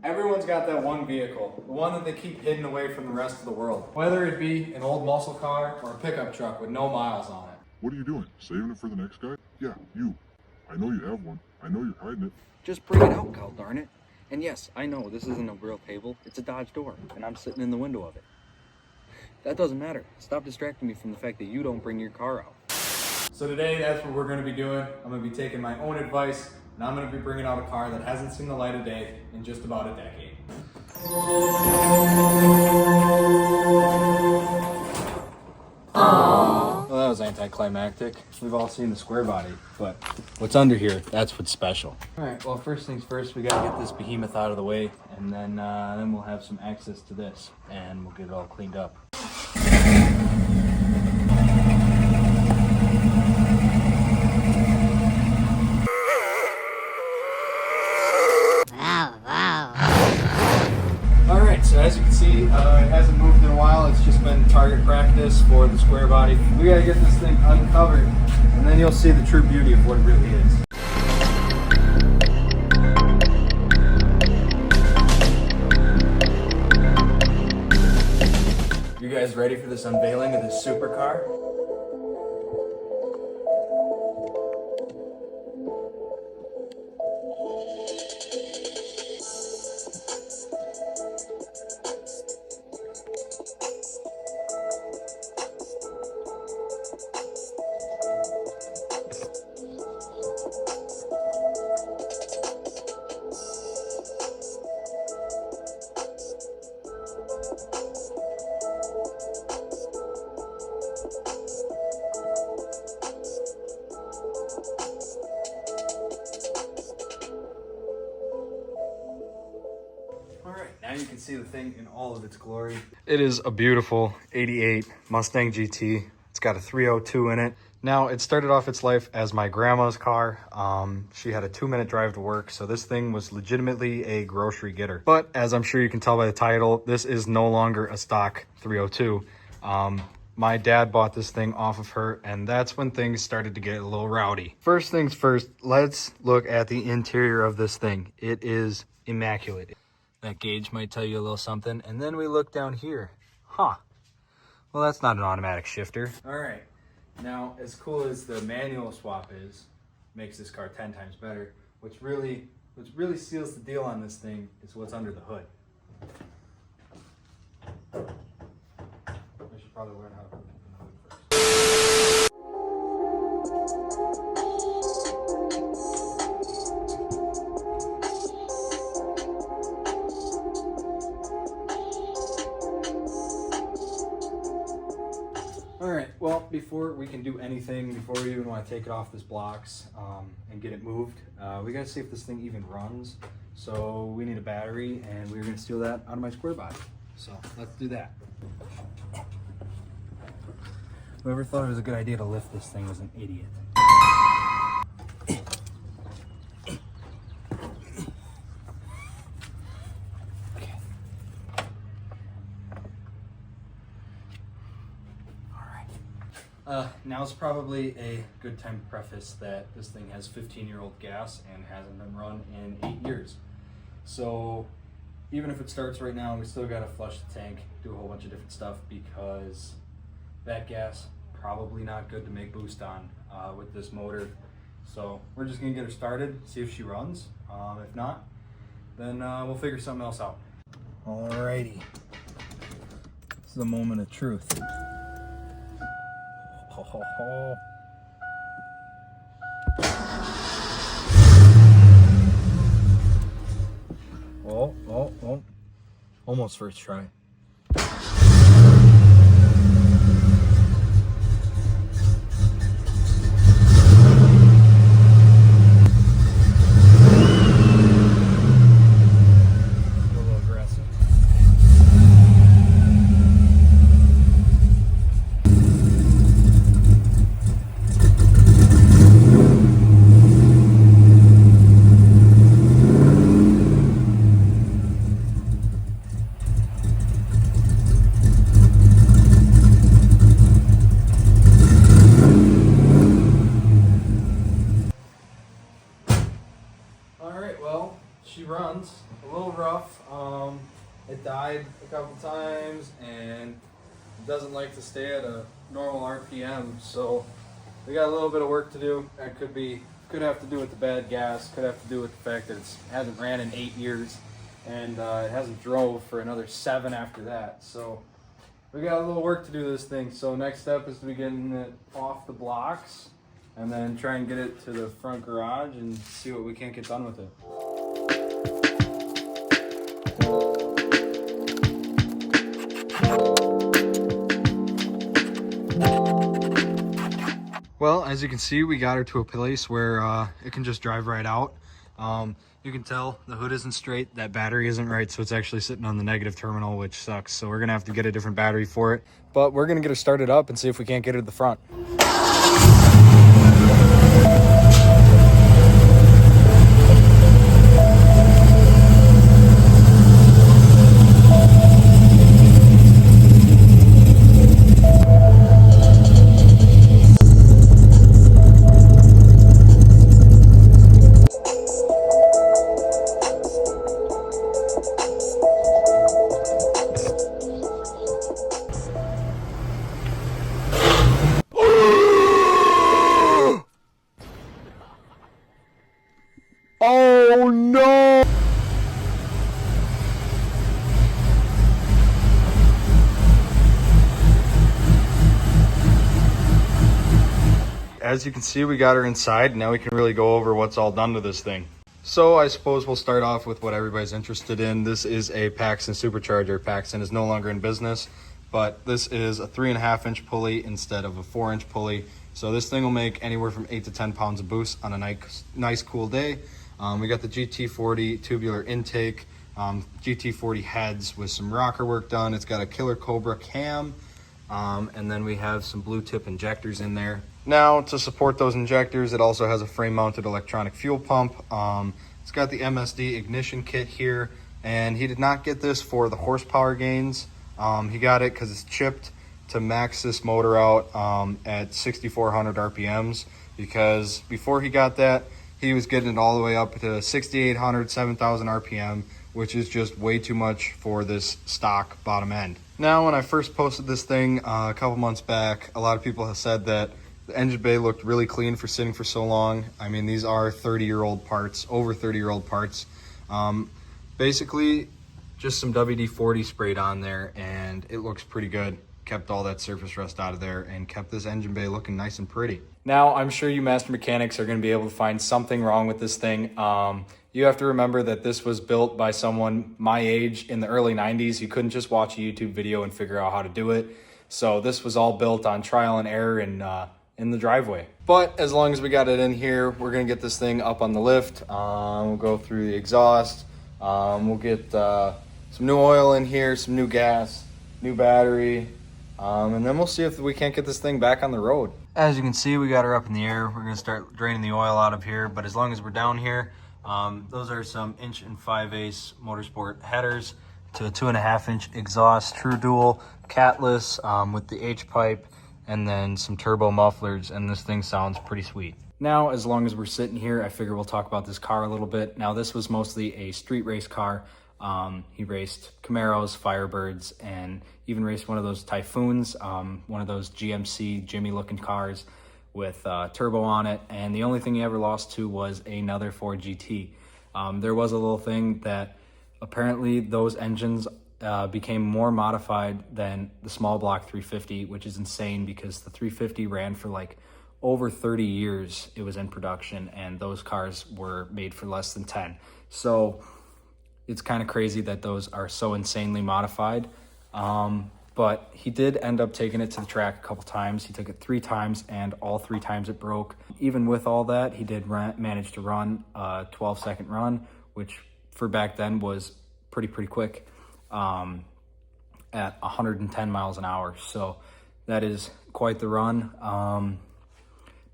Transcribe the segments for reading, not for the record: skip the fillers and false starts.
Everyone's got that one vehicle, the one that they keep hidden away from the rest of the world. Whether it be an old muscle car or a pickup truck with no miles on it. What are you doing? Saving it for the next guy? Yeah, you. I know you have one. I know you're hiding it. Just bring it out, God darn it. And yes, I know this isn't a real table. It's a Dodge door, and I'm sitting in the window of it. That doesn't matter. Stop distracting me from the fact that you don't bring your car out. So today, that's what we're going to be doing. I'm going to be taking my own advice, and I'm going to be bringing out a car that hasn't seen the light of day in just about a decade. Well, that was anticlimactic. We've all seen the square body, but what's under here, that's what's special. All right, well, first things first, we got to get this behemoth out of the way, and then we'll have some access to this, and we'll get it all cleaned up. Alright, so as you can see, it hasn't moved in a while. It's just been target practice for the square body. We gotta get this thing uncovered, and then you'll see the true beauty of what it really is. You guys ready for this unveiling of this supercar? Now you can see the thing in all of its glory. It is a beautiful 88 Mustang GT. It's got a 302 in it. Now, it started off its life as my grandma's car. She had a 2-minute drive to work, so this thing was legitimately a grocery getter. But as I'm sure you can tell by the title, this is no longer a stock 302. My dad bought this thing off of her, and that's when things started to get a little rowdy. First things first, let's look at the interior of this thing. It is immaculate. That gauge might tell you a little something. And then we look down here. Huh. Well, that's not an automatic shifter. All right. Now, as cool as the manual swap is, makes this car 10 times better, what really seals the deal on this thing is what's under the hood. I should probably learn how to put it in the hood first. Alright, well, before we can do anything, before we even want to take it off this blocks and get it moved, we gotta see if this thing even runs. So we need a battery, and we're gonna steal that out of my square body. So let's do that. Whoever thought it was a good idea to lift this thing was an idiot. Now's probably a good time to preface that this thing has 15-year-old gas and hasn't been run in 8 years. So even if it starts right now, we still gotta flush the tank, do a whole bunch of different stuff, because that gas probably not good to make boost on with this motor. So we're just gonna get her started, see if she runs. If not, then we'll figure something else out. Alrighty, this is the moment of truth. Ho, ho, ho. Oh. Almost first try. It died a couple times and it doesn't like to stay at a normal RPM, so we got a little bit of work to do. That could have to do with the bad gas, could have to do with the fact that it hasn't ran in 8 years, and it hasn't drove for another 7 after that. So we got a little work to do to this thing. So next step is to be getting it off the blocks and then try and get it to the front garage and see what we can't get done with it. Well, as you can see, we got her to a place where it can just drive right out. You can tell the hood isn't straight, that battery isn't right, so it's actually sitting on the negative terminal, which sucks. So we're gonna have to get a different battery for it. But we're gonna get her started up and see if we can't get her to the front. Oh no! As you can see, we got her inside. Now we can really go over what's all done to this thing. So I suppose we'll start off with what everybody's interested in. This is a Paxton supercharger. Paxton is no longer in business, but this is a 3.5-inch pulley instead of a 4-inch pulley. So this thing will make anywhere from 8 to 10 pounds of boost on a nice cool day. We got the GT40 tubular intake, GT40 heads with some rocker work done. It's got a Killer Cobra cam, and then we have some blue tip injectors in there. Now, to support those injectors, it also has a frame-mounted electronic fuel pump. It's got the MSD ignition kit here, and he did not get this for the horsepower gains. He got it because it's chipped to max this motor out at 6,400 RPMs, because before he got that, he was getting it all the way up to 6,800, 7,000 RPM, which is just way too much for this stock bottom end. Now, when I first posted this thing a couple months back, a lot of people have said that the engine bay looked really clean for sitting for so long. I mean, these are 30-year-old parts, over 30-year-old parts. Basically, just some WD-40 sprayed on there, and it looks pretty good. Kept all that surface rust out of there and kept this engine bay looking nice and pretty. Now, I'm sure you master mechanics are going to be able to find something wrong with this thing. You have to remember that this was built by someone my age in the early 90s. You couldn't just watch a YouTube video and figure out how to do it. So this was all built on trial and error and in the driveway. But as long as we got it in here, we're gonna get this thing up on the lift. We'll go through the exhaust. We'll get some new oil in here, some new gas, new battery, and then we'll see if we can't get this thing back on the road. As you can see, we got her up in the air. We're gonna start draining the oil out of here, but as long as we're down here, those are some 1 5/8 Motorsport headers to a 2.5-inch exhaust, true dual, catless, with the H-pipe, and then some turbo mufflers, and this thing sounds pretty sweet. Now, as long as we're sitting here, I figure we'll talk about this car a little bit. Now, this was mostly a street race car. He raced Camaros, Firebirds, and even raced one of those Typhoons, one of those GMC Jimmy looking cars with turbo on it. And the only thing he ever lost to was another Ford GT. There was a little thing that apparently those engines became more modified than the small block 350, which is insane because the 350 ran for like over 30 years. It was in production, and those cars were made for less than 10. So it's kind of crazy that those are so insanely modified. But he did end up taking it to the track a couple times. He took it 3 times, and all 3 times it broke. Even with all that, he did manage to run a 12-second run, which for back then was pretty quick, at 110 miles an hour. So that is quite the run.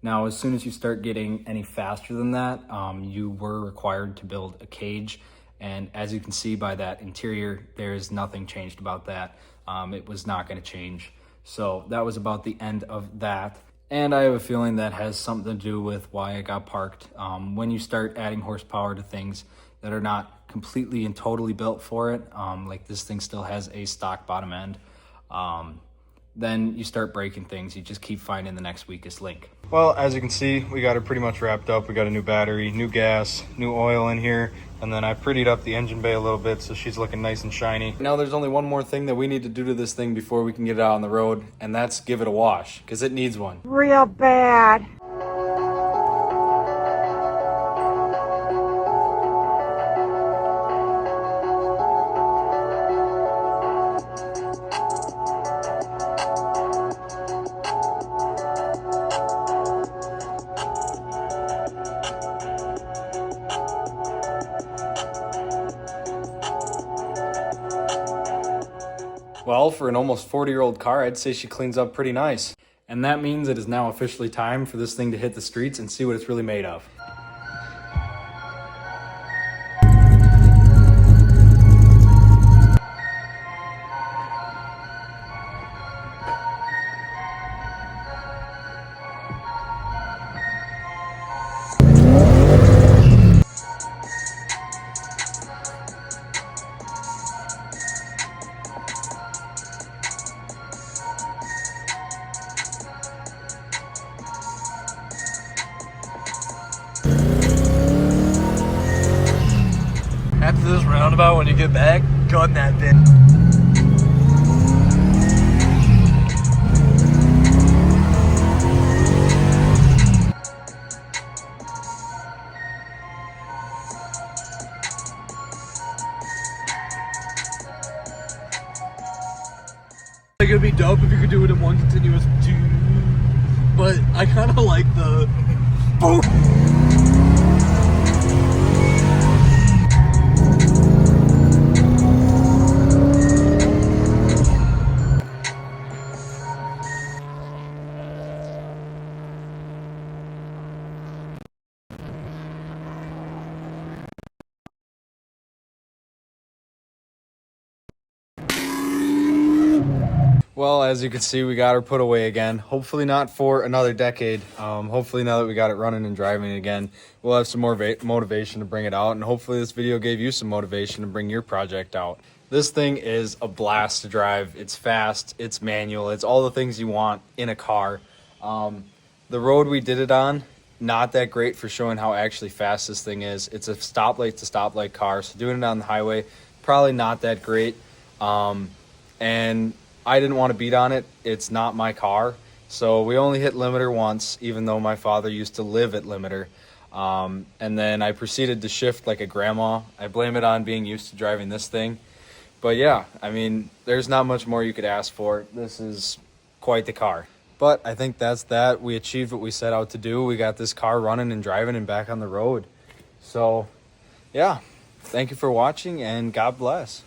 Now, as soon as you start getting any faster than that, you were required to build a cage. And as you can see by that interior, there is nothing changed about that. It was not going to change. So that was about the end of that. And I have a feeling that has something to do with why I got parked. When you start adding horsepower to things that are not completely and totally built for it, like this thing still has a stock bottom end, then you start breaking things. You just keep finding the next weakest link. Well, as you can see, we got it pretty much wrapped up. We got a new battery, new gas, new oil in here, and then I prettied up the engine bay a little bit so she's looking nice and shiny. Now there's only one more thing that we need to do to this thing before we can get it out on the road, and that's give it a wash, because it needs one. Real bad. Well, for an almost 40-year-old car, I'd say she cleans up pretty nice. And that means it is now officially time for this thing to hit the streets and see what it's really made of. After this roundabout, when you get back, gun that bitch. Like, it'd be dope if you could do it in one continuous but I kind of like the boom. Well, as you can see, we got her put away again. Hopefully not for another decade. Hopefully now that we got it running and driving again, we'll have some more motivation to bring it out. And hopefully this video gave you some motivation to bring your project out. This thing is a blast to drive. It's fast, it's manual, it's all the things you want in a car. The road we did it on, not that great for showing how actually fast this thing is. It's a stoplight to stoplight car, so doing it on the highway, probably not that great. And I didn't want to beat on it. It's not my car. So we only hit limiter once, even though my father used to live at limiter. And then I proceeded to shift like a grandma. I blame it on being used to driving this thing. But yeah, I mean, there's not much more you could ask for. This is quite the car. But I think that's that. We achieved what we set out to do. We got this car running and driving and back on the road. So yeah, thank you for watching and God bless.